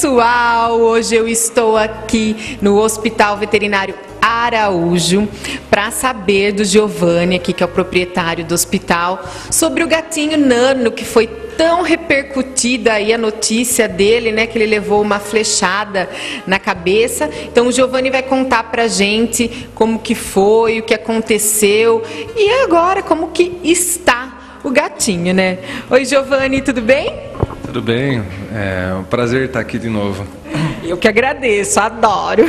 pessoal, hoje eu estou aqui no Hospital Veterinário Araújo para saber do Giovanni, aqui, que é o proprietário do hospital, sobre o gatinho Nano, que foi tão repercutida aí a notícia dele, né, que ele levou uma flechada na cabeça. Então o Giovanni vai contar pra gente como que foi, o que aconteceu e agora como que está o gatinho, né? Oi, Giovanni, tudo bem? Tudo bem, é um prazer estar aqui de novo. Eu que agradeço, adoro.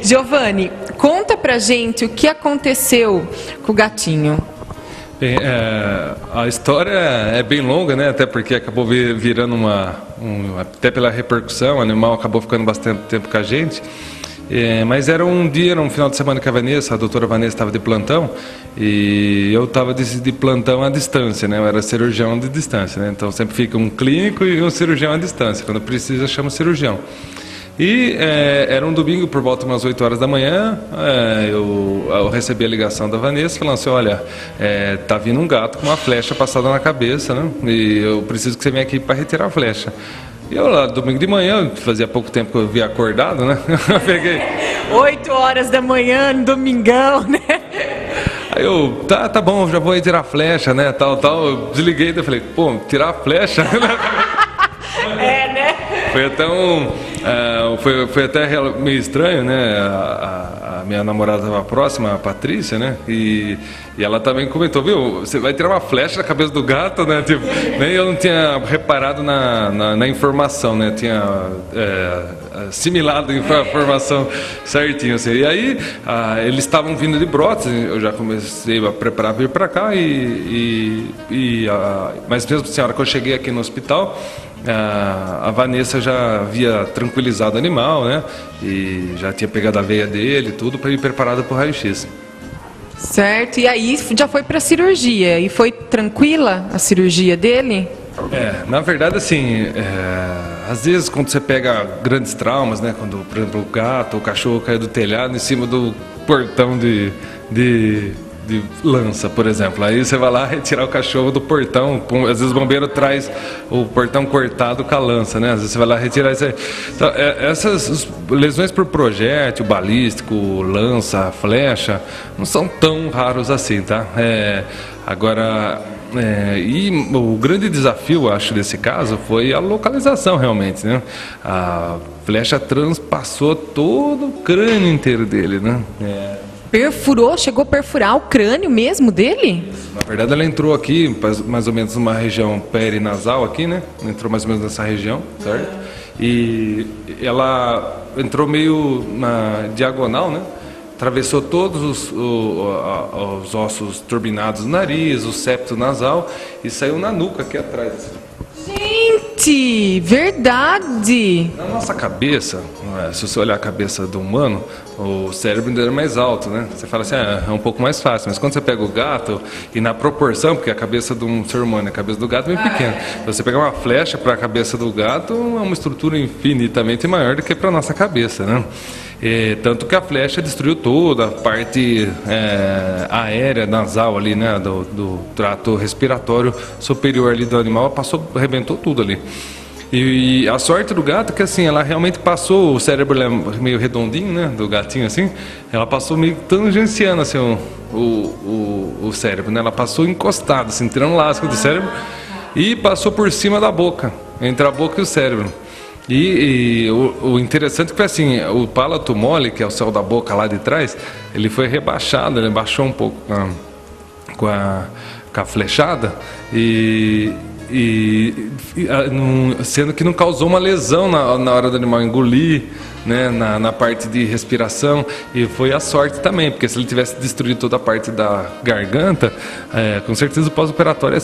Giovanni, conta pra gente o que aconteceu com o gatinho. Bem, a história é bem longa, né? Até porque acabou virando até pela repercussão, o animal acabou ficando bastante tempo com a gente. Mas era um final de semana que a doutora Vanessa estava de plantão, e eu estava de plantão à distância, né? Eu era cirurgião de distância, né? Então sempre fica um clínico e um cirurgião à distância. Quando precisa, chama o cirurgião. E era um domingo, por volta de umas 8 horas da manhã, eu recebi a ligação da Vanessa falando assim: olha, tá vindo um gato com uma flecha passada na cabeça, né? E eu preciso que você venha aqui para retirar a flecha. E eu lá, domingo de manhã, fazia pouco tempo que eu havia acordado, né? Eu peguei 8 horas da manhã, no domingão, né? Aí eu, tá bom, já vou retirar a flecha, né? Tal. Eu desliguei e falei, pô, tirar a flecha? Né? Foi até meio estranho, né? A minha namorada estava próxima, a Patrícia, né? E ela também comentou, viu, você vai tirar uma flecha na cabeça do gato, né? Tipo, nem eu não tinha reparado na informação, né? Tinha assimilado a informação certinho, assim. E aí, eles estavam vindo de Brotas, eu já comecei a preparar para vir para cá, mas mesmo assim, a hora que eu cheguei aqui no hospital, a Vanessa já havia tranquilizado o animal, né? E já tinha pegado a veia dele, tudo, para ir preparado para o raio-x. Certo, e aí já foi para a cirurgia, e foi tranquila a cirurgia dele? Na verdade, assim, às vezes quando você pega grandes traumas, né? Quando, por exemplo, o gato ou o cachorro caiu do telhado em cima do portão de lança, por exemplo. Aí você vai lá retirar o cachorro do portão. Às vezes o bombeiro traz o portão cortado com a lança, né? Às vezes você vai lá retirar isso aí. Então, essas lesões por projétil, balístico, lança, flecha, não são tão raros assim, tá? Agora, e o grande desafio, acho, desse caso foi a localização, realmente, né? A flecha transpassou todo o crânio inteiro dele, né? Perfurou, chegou a perfurar o crânio mesmo dele? Na verdade, ela entrou aqui, mais ou menos numa região perinasal aqui, né? Entrou mais ou menos nessa região, certo? E ela entrou meio na diagonal, né? Atravessou todos os ossos turbinados do nariz, o septo nasal, e saiu na nuca aqui atrás. Gente, verdade! Na nossa cabeça, se você olhar a cabeça do humano, o cérebro ainda é mais alto, né? Você fala assim, é um pouco mais fácil, mas quando você pega o gato, e na proporção, porque a cabeça de um ser humano e a cabeça do gato é bem pequena, você pegar uma flecha para a cabeça do gato, é uma estrutura infinitamente maior do que para a nossa cabeça, né? Tanto que a flecha destruiu toda a parte aérea, nasal ali, né, do trato respiratório superior ali do animal, arrebentou tudo ali. E a sorte do gato é que, assim, ela realmente passou, o cérebro é meio redondinho, né, do gatinho, assim, ela passou meio tangenciando, assim, o cérebro, né, ela passou encostada, assim, tirando o lasco do cérebro, e passou por cima da boca, entre a boca e o cérebro. E o interessante é que, assim, o palato mole, que é o céu da boca lá de trás, ele foi rebaixado, ele baixou um pouco com a flechada, sendo que não causou uma lesão na hora do animal engolir, né, na parte de respiração. E foi a sorte também, porque se ele tivesse destruído toda a parte da garganta, com certeza o pós-operatório ia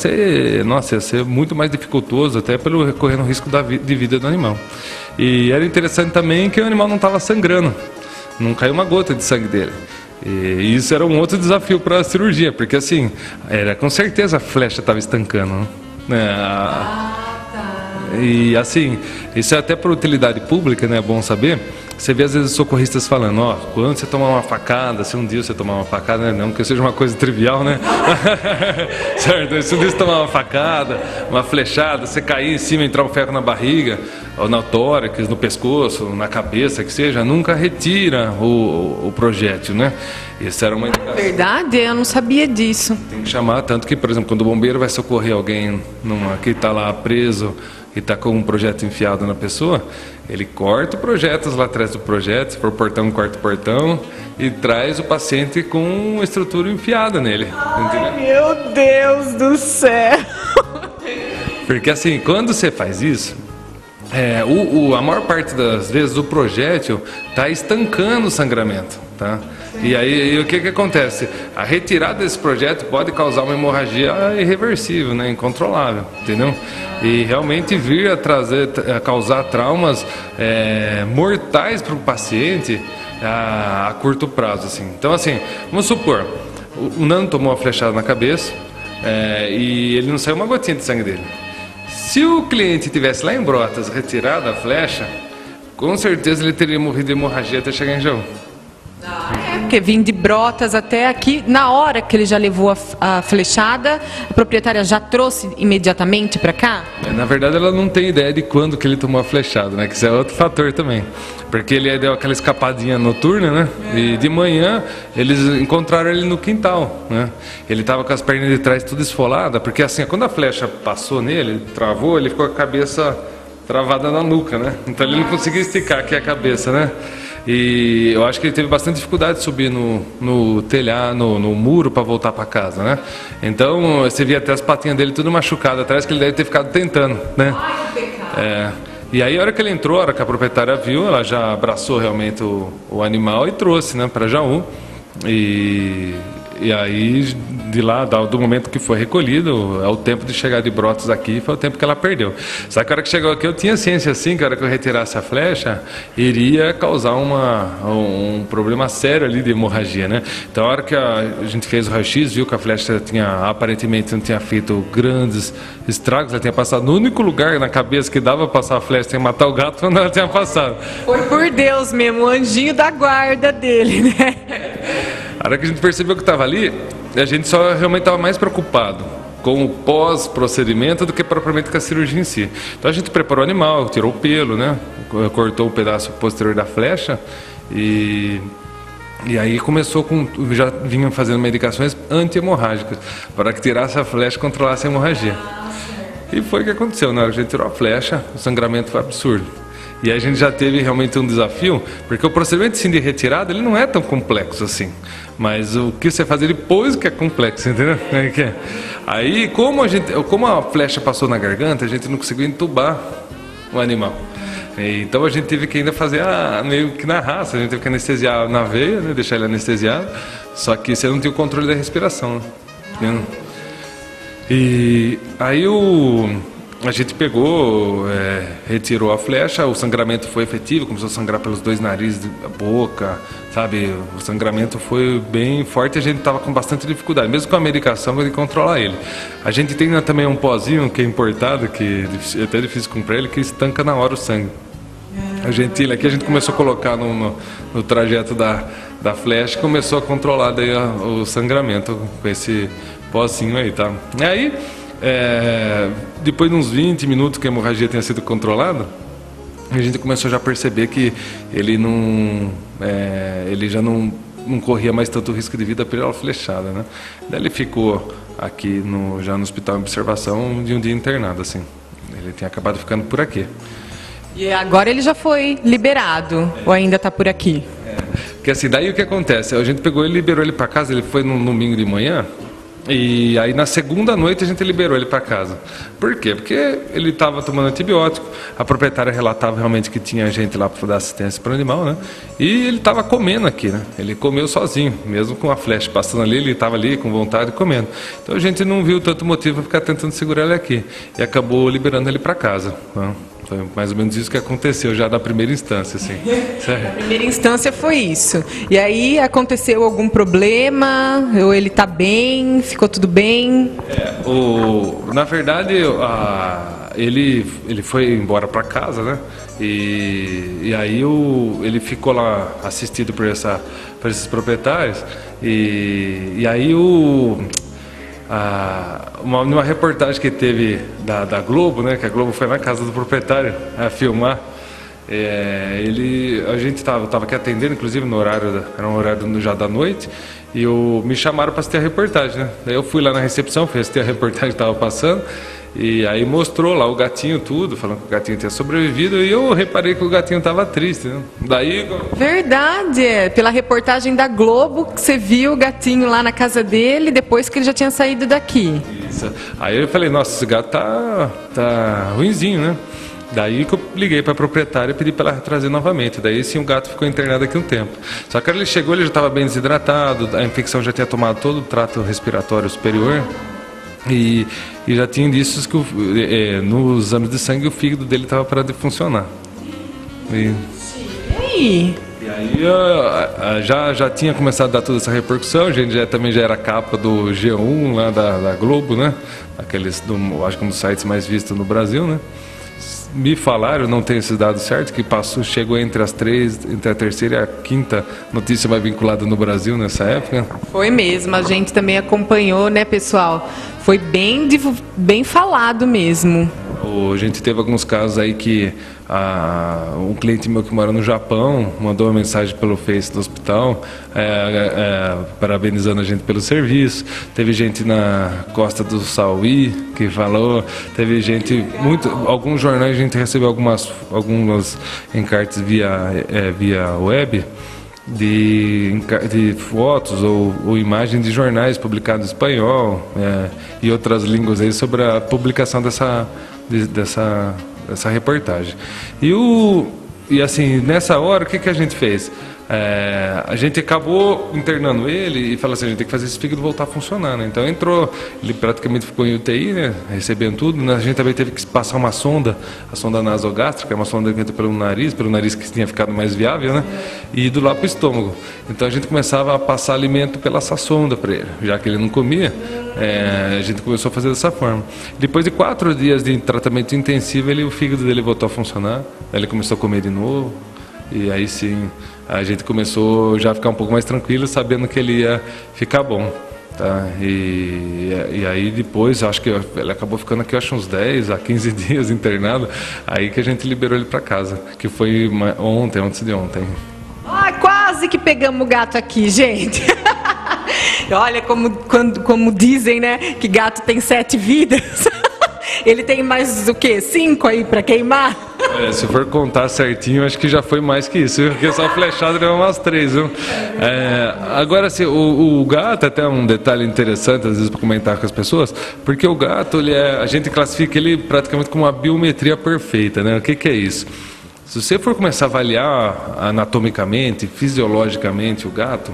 ser muito mais dificultoso, até pelo correndo o risco de vida do animal. E era interessante também que o animal não estava sangrando, não caiu uma gota de sangue dele. E isso era um outro desafio para a cirurgia, porque, assim, com certeza a flecha estava estancando, né? E, assim, isso é até por utilidade pública, né? É bom saber. você vê às vezes socorristas falando, ó, quando você tomar uma facada, se um dia você tomar uma facada, né, não que seja uma coisa trivial, né? Certo? Se um dia você tomar uma facada, uma flechada, você cair em cima, entrar um ferro na barriga, ou na tórax, no pescoço, na cabeça, que seja, nunca retira o projétil, né? Isso era uma indicação. Verdade? Eu não sabia disso. Tem que chamar, tanto que, por exemplo, quando o bombeiro vai socorrer alguém que está lá preso e está com um projétil enfiado na pessoa, ele corta o projétil lá atrás do projétil, se for portão, corta o portão e traz o paciente com uma estrutura enfiada nele. Entendeu? Meu Deus do céu! Porque assim, quando você faz isso, a maior parte das vezes o projétil está estancando o sangramento, tá? E aí o que acontece? A retirada desse projétil pode causar uma hemorragia irreversível, né? Incontrolável, entendeu? E realmente vir a causar traumas mortais para o paciente a curto prazo, assim. Então assim, vamos supor, o Nano tomou uma flechada na cabeça e ele não saiu uma gotinha de sangue dele. Se o cliente tivesse lá em Brotas retirado a flecha, com certeza ele teria morrido de hemorragia até chegar em Jaú. Porque vim de Brotas até aqui, na hora que ele já levou a flechada, a proprietária já trouxe imediatamente para cá? Na verdade, ela não tem ideia de quando que ele tomou a flechada, né? Que isso é outro fator também. Porque ele deu aquela escapadinha noturna, né? E de manhã, eles encontraram ele no quintal, né? Ele estava com as pernas de trás tudo esfolada, porque assim, quando a flecha passou nele, travou, ele ficou com a cabeça travada na nuca, né? Então ele não conseguia esticar aqui a cabeça, né? E eu acho que ele teve bastante dificuldade de subir no telhado, no muro para voltar para casa, né? Então você via até as patinhas dele tudo machucado atrás, que ele deve ter ficado tentando, né? E aí a hora que ele entrou, a hora que a proprietária viu, ela já abraçou realmente o animal e trouxe, né, para Jaú. E aí, de lá, do momento que foi recolhido, ao tempo de chegar de Brotas aqui, foi o tempo que ela perdeu. Só que a hora que chegou aqui, eu tinha ciência, assim, que a hora que eu retirasse a flecha, iria causar um problema sério ali de hemorragia, né? Então, a hora que a gente fez o raio-x, viu que a flecha aparentemente não tinha feito grandes estragos, ela tinha passado no único lugar na cabeça que dava para passar a flecha sem matar o gato, quando ela tinha passado. Foi por Deus mesmo, o anjinho da guarda dele, né? A hora que a gente percebeu que estava ali, a gente só realmente estava mais preocupado com o pós-procedimento do que propriamente com a cirurgia em si. Então a gente preparou o animal, tirou o pelo, né? Cortou o pedaço posterior da flecha e aí começou já vinham fazendo medicações anti-hemorrágicas para que tirasse a flecha e controlasse a hemorragia. E foi o que aconteceu, na hora que a gente tirou a flecha, o sangramento foi absurdo. E a gente já teve realmente um desafio, porque o procedimento de retirada ele não é tão complexo assim. Mas o que você faz depois que é complexo, entendeu? Aí, como a flecha passou na garganta, a gente não conseguiu entubar o animal. Então a gente teve que ainda fazer meio que na raça, a gente teve que anestesiar na veia, né, deixar ele anestesiado, só que você não tinha o controle da respiração. Né? E aí a gente pegou, retirou a flecha, o sangramento foi efetivo, começou a sangrar pelos dois narizes, a boca, sabe? O sangramento foi bem forte e a gente estava com bastante dificuldade, mesmo com a medicação, de controlar ele. A gente tem também um pozinho que é importado, que é até difícil comprar ele, que estanca na hora o sangue. Aqui a gente começou a colocar no trajeto da flecha, começou a controlar daí o sangramento com esse pozinho aí, tá? E aí, depois de uns 20 minutos que a hemorragia tinha sido controlada, a gente começou já a perceber que ele já não corria mais tanto risco de vida pela flechada, né? Daí ele ficou aqui já no hospital em observação de um dia internado, assim. Ele tinha acabado ficando por aqui. E agora ele já foi liberado, ou ainda está por aqui? Porque assim, daí o que acontece? A gente pegou ele, liberou ele para casa, ele foi no domingo de manhã, e aí na segunda noite a gente liberou ele para casa. Por quê? Porque ele estava tomando antibiótico, a proprietária relatava realmente que tinha gente lá para dar assistência para o animal, né? E ele estava comendo aqui, né? Ele comeu sozinho, mesmo com a flecha passando ali, ele estava ali com vontade comendo. Então a gente não viu tanto motivo para ficar tentando segurar ele aqui, e acabou liberando ele para casa, né? Foi mais ou menos isso que aconteceu já na primeira instância, assim. Na primeira instância foi isso. E aí aconteceu algum problema? Ou ele está bem? Ficou tudo bem? Na verdade, ele foi embora para casa, né? E aí ele ficou lá assistido por esses proprietários. E aí numa reportagem que teve da Globo, né? Que a Globo foi na casa do proprietário a filmar. A gente tava aqui atendendo, inclusive no horário, era um horário já da noite, e me chamaram para assistir a reportagem, né? Daí eu fui lá na recepção, fui assistir a reportagem que estava passando, e aí mostrou lá o gatinho tudo, falando que o gatinho tinha sobrevivido, e eu reparei que o gatinho estava triste, né? Daí... Verdade, pela reportagem da Globo, que você viu o gatinho lá na casa dele, depois que ele já tinha saído daqui. Isso. Aí eu falei, nossa, esse gato tá ruinzinho, né? Daí que eu liguei para a proprietária e pedi para ela trazer novamente. Daí sim o gato ficou internado aqui um tempo. Só que quando ele chegou, ele já estava bem desidratado, a infecção já tinha tomado todo o trato respiratório superior e já tinha indícios que nos exames de sangue o fígado dele estava parado de funcionar. E aí já tinha começado a dar toda essa repercussão, a gente também já era capa do G1 lá da Globo, né? Acho que um dos sites mais vistos no Brasil, né? Me falaram, não tenho esses dados certos, que chegou entre a terceira e a quinta notícia mais vinculada no Brasil nessa época. Foi mesmo, a gente também acompanhou, né, pessoal? Foi bem falado mesmo. A gente teve alguns casos aí que um cliente meu que mora no Japão mandou uma mensagem pelo Face do hospital parabenizando a gente pelo serviço. Teve gente na Costa do Sauí que falou, teve gente, alguns jornais a gente recebeu algumas encartes via web de fotos ou imagens de jornais publicados em espanhol e outras línguas aí sobre a publicação dessa reportagem. E assim, nessa hora, o que a gente fez? A gente acabou internando ele e falou assim, a gente tem que fazer esse fígado voltar a funcionar, né? Então ele praticamente ficou em UTI, né? Recebendo tudo, né? A gente também teve que passar uma sonda, a sonda nasogástrica, uma sonda que entra pelo nariz que tinha ficado mais viável, né? E do lado para o estômago. Então a gente começava a passar alimento pela essa sonda para ele, já que ele não comia. A gente começou a fazer dessa forma. Depois de 4 dias de tratamento intensivo, o fígado dele voltou a funcionar, aí ele começou a comer de novo, e aí sim a gente começou já a ficar um pouco mais tranquilo, sabendo que ele ia ficar bom. Tá? E aí depois, acho que ele acabou ficando aqui, acho uns 10 a 15 dias internado, aí que a gente liberou ele para casa, que foi antes de ontem. Quase que pegamos o gato aqui, gente. Olha como dizem, né, que gato tem 7 vidas. Ele tem mais o quê? 5 aí para queimar? Se for contar certinho, acho que já foi mais que isso, porque só flechada deu umas 3, viu? Agora, assim, o gato, até um detalhe interessante, às vezes, para comentar com as pessoas, porque o gato, a gente classifica ele praticamente como uma biometria perfeita, né? O que é isso? Se você for começar a avaliar anatomicamente, fisiologicamente o gato,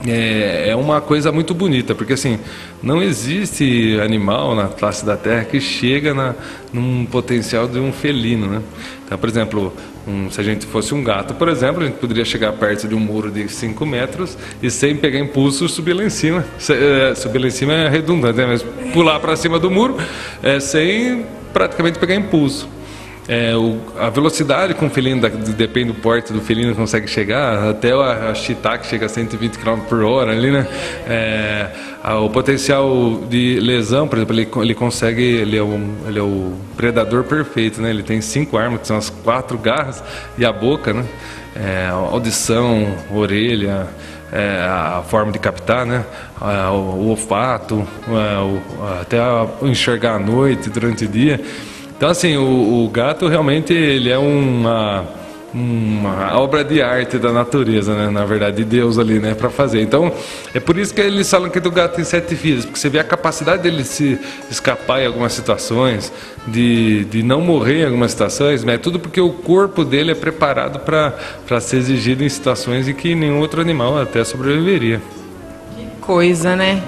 é uma coisa muito bonita, porque assim, não existe animal na face da Terra que chega num potencial de um felino, né? Então, por exemplo, se a gente fosse um gato, por exemplo, a gente poderia chegar perto de um muro de 5 metros e sem pegar impulso subir lá em cima. Subir lá em cima é redundante, né? Mas pular para cima do muro sem praticamente pegar impulso. A velocidade com o felino, depende do porte do felino, consegue chegar, até a cheetah que chega a 120 km por hora ali, né? O potencial de lesão, por exemplo, ele consegue, ele é o predador perfeito, né? Ele tem 5 armas, que são as 4 garras e a boca, né? Audição, orelha, a forma de captar, né? O olfato, até enxergar à noite, durante o dia. Então, assim, o gato realmente ele é uma obra de arte da natureza, né? Na verdade, de Deus ali, né? Para fazer. Então, é por isso que eles falam que o gato tem 7 vidas, porque você vê a capacidade dele se escapar em algumas situações, de não morrer em algumas situações, mas é tudo porque o corpo dele é preparado para ser exigido em situações em que nenhum outro animal até sobreviveria. Que coisa, né?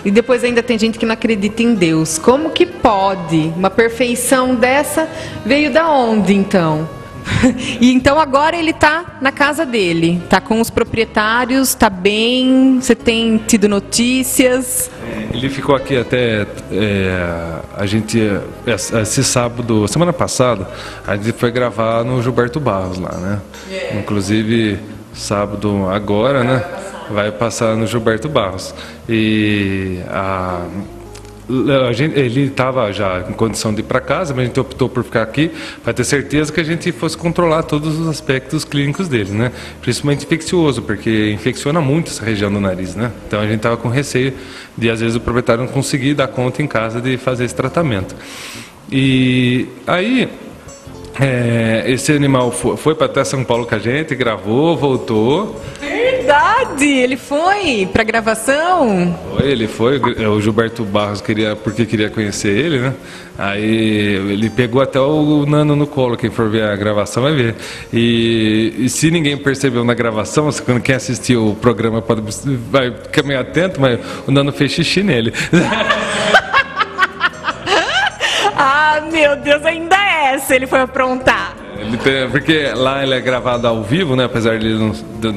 E depois ainda tem gente que não acredita em Deus. Como que pode? Uma perfeição dessa veio da onde, então? E então agora ele está na casa dele, está com os proprietários, está bem, você tem tido notícias? Ele ficou aqui até a gente, esse sábado, semana passada, a gente foi gravar no Gilberto Barros lá, né? Inclusive, sábado agora, né? Vai passar no Gilberto Barros. E ele estava já em condição de ir para casa, mas a gente optou por ficar aqui para ter certeza que a gente fosse controlar todos os aspectos clínicos dele, né? Principalmente infeccioso, porque infecciona muito essa região do nariz, né? Então a gente estava com receio de às vezes o proprietário não conseguir dar conta em casa de fazer esse tratamento. E aí esse animal foi para até São Paulo com a gente, gravou, voltou. Verdade, ele foi para gravação? Ele foi, o Gilberto Barros queria conhecer ele, né? Aí ele pegou até o Nano no colo, quem for ver a gravação vai ver. E se ninguém percebeu na gravação, quando quem assistiu o programa vai ficar meio atento, mas o Nano fez xixi nele. Ah, meu Deus, ainda essa ele foi aprontar. Porque lá ele é gravado ao vivo, né? Apesar de não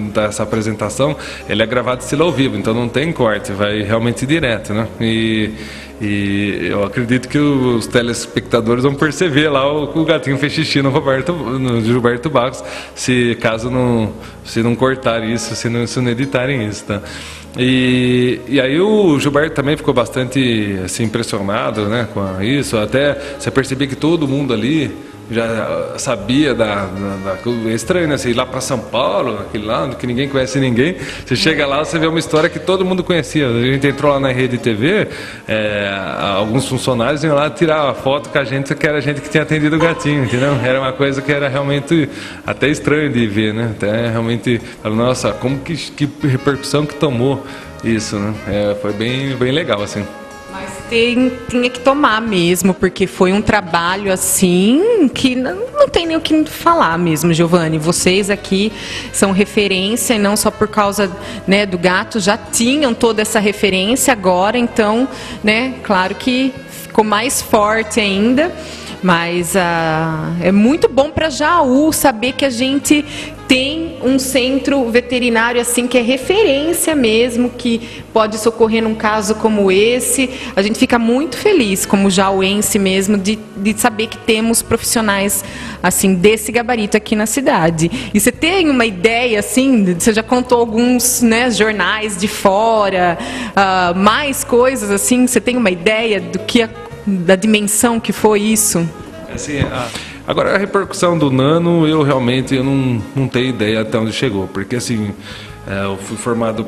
dar essa apresentação, ele é gravado estilo ao vivo, então não tem corte, vai realmente direto, né? E eu acredito que os telespectadores vão perceber lá o gatinho fez xixi no Gilberto Barros, se não cortarem isso, se não editarem isso, tá? E aí o Gilberto também ficou bastante assim, impressionado, né, com isso. Até você percebia que todo mundo ali já sabia é estranho, né? Você ir lá para São Paulo, aquele lado que ninguém conhece ninguém, você chega lá, você vê uma história que todo mundo conhecia. A gente entrou lá na Rede TV, alguns funcionários iam lá tirar a foto com a gente, que era a gente que tinha atendido o gatinho, entendeu? Era uma coisa que era realmente até estranho de ver, né? Até realmente, nossa, como que repercussão que tomou isso, né? Foi bem legal, assim. Tinha que tomar mesmo, porque foi um trabalho assim que não tem nem o que falar mesmo, Giovanni. Vocês aqui são referência, e não só por causa, né, do gato, já tinham toda essa referência agora, então, né, claro que ficou mais forte ainda. Mas é muito bom para Jaú saber que a gente tem um centro veterinário assim que é referência mesmo, que pode socorrer num caso como esse. A gente fica muito feliz como jauense mesmo de saber que temos profissionais assim desse gabarito aqui na cidade. E você tem uma ideia assim, você já contou alguns, né, jornais de fora, mais coisas assim, você tem uma ideia da dimensão que foi isso? Assim, agora a repercussão do Nano, eu realmente não tenho ideia até onde chegou, porque assim, eu fui formado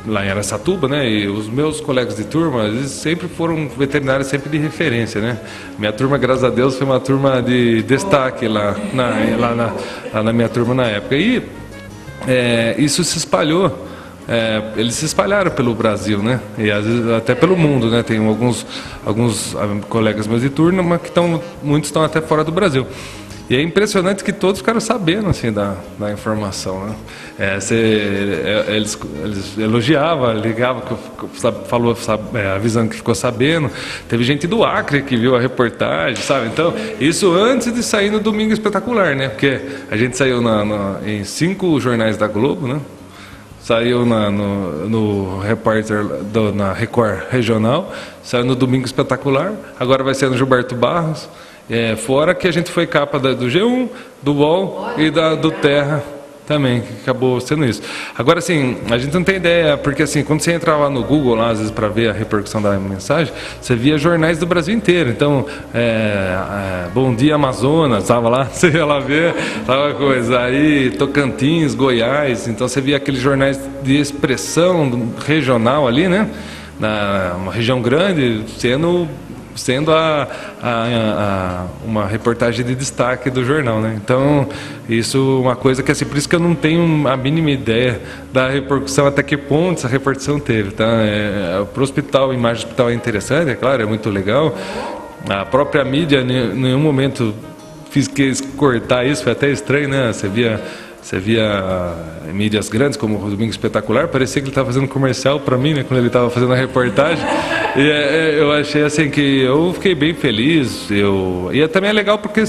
lá em Araçatuba, né, e os meus colegas de turma, eles sempre foram veterinários sempre de referência, né. Minha turma, graças a Deus, foi uma turma de destaque lá na minha turma na época, e isso se espalhou. Eles se espalharam pelo Brasil, né? E às vezes até pelo mundo, né? Tem alguns colegas meus de turma que muitos estão até fora do Brasil. E é impressionante que todos ficaram sabendo assim da informação, né? Eles elogiavam, ligavam, avisando que ficou sabendo. Teve gente do Acre que viu a reportagem, sabe? Então, isso antes de sair no Domingo Espetacular, né? Porque a gente saiu em 5 jornais da Globo, né? Saiu no Repórter na Record Regional, saiu no Domingo Espetacular, agora vai ser no Gilberto Barros, fora que a gente foi capa do G1, do UOL e do Terra também, que acabou sendo isso. Agora, assim, a gente não tem ideia, porque assim, quando você entrava lá no Google, lá, às vezes, para ver a repercussão da mensagem, você via jornais do Brasil inteiro. Então, Bom Dia Amazonas, estava lá, você ia lá ver, tava coisa. Aí, Tocantins, Goiás, então você via aqueles jornais de expressão regional ali, né? Uma região grande, sendo uma reportagem de destaque do jornal, né? Então, isso é uma coisa que, assim, por isso que eu não tenho a mínima ideia da repercussão, até que ponto essa repercussão teve, tá? Para o hospital, a imagem do hospital é interessante, é claro, é muito legal. A própria mídia, em nenhum momento quis cortar isso, foi até estranho, né? Você via mídias grandes, como o Domingo Espetacular, parecia que ele estava fazendo comercial para mim, né? Quando ele estava fazendo a reportagem. Eu achei assim que eu fiquei bem feliz. E também é legal porque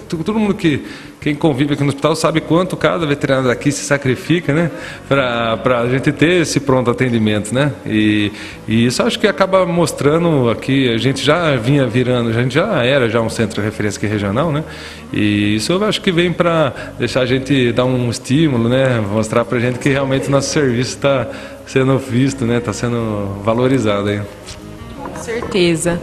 todo mundo quem convive aqui no hospital sabe quanto cada veterinário daqui se sacrifica, né, para a gente ter esse pronto atendimento, né? E isso acho que acaba mostrando aqui, a gente já vinha virando, a gente já era um centro de referência aqui regional, né? E isso eu acho que vem para deixar a gente dar um estímulo, né? Mostrar para a gente que realmente o nosso serviço está sendo visto, né? Está sendo valorizado aí. Com certeza.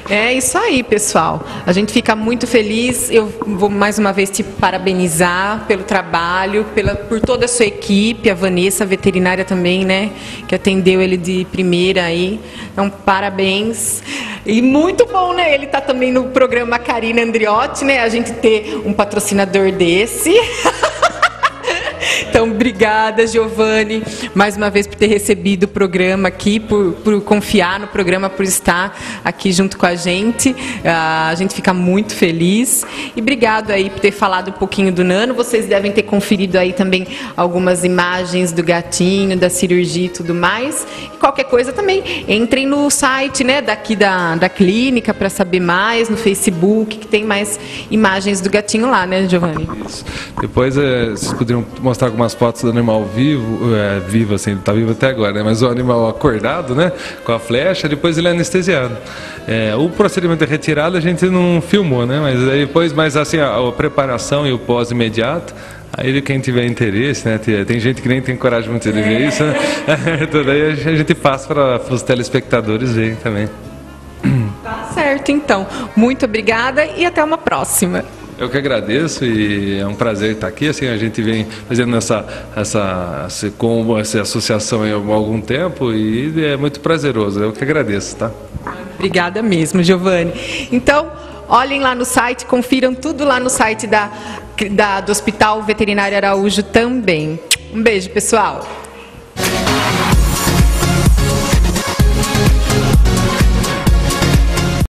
É isso aí, pessoal. A gente fica muito feliz. Eu vou mais uma vez te parabenizar pelo trabalho, por toda a sua equipe, a Vanessa, a veterinária também, né, que atendeu ele de primeira aí. Então, parabéns. E muito bom, né? Ele tá também no programa Karina Andriotti, né? A gente ter um patrocinador desse. Então, obrigada, Giovanni, mais uma vez por ter recebido o programa aqui, por confiar no programa, por estar aqui junto com a gente. A gente fica muito feliz. E obrigado aí por ter falado um pouquinho do Nano. Vocês devem ter conferido aí também algumas imagens do gatinho, da cirurgia e tudo mais. E qualquer coisa também, entrem no site, né, daqui da clínica para saber mais, no Facebook, que tem mais imagens do gatinho lá, né, Giovanni? Isso. Depois vocês poderiam mostrar algumas fotos do animal vivo assim, ele está vivo até agora, né? Mas o animal acordado, né, com a flecha, depois ele é anestesiado. O procedimento de retirada a gente não filmou, né? Mas depois, assim, a preparação e o pós imediato, aí quem tiver interesse, né? Tem gente que nem tem coragem muito de ver isso, né? Então daí a gente passa para os telespectadores verem também. Tá certo, então. Muito obrigada e até uma próxima. Eu que agradeço e é um prazer estar aqui. Assim, a gente vem fazendo essa associação há algum tempo e é muito prazeroso. Eu que agradeço, tá? Obrigada mesmo, Giovanni. Então, olhem lá no site, confiram tudo lá no site do Hospital Veterinário Araújo também. Um beijo, pessoal.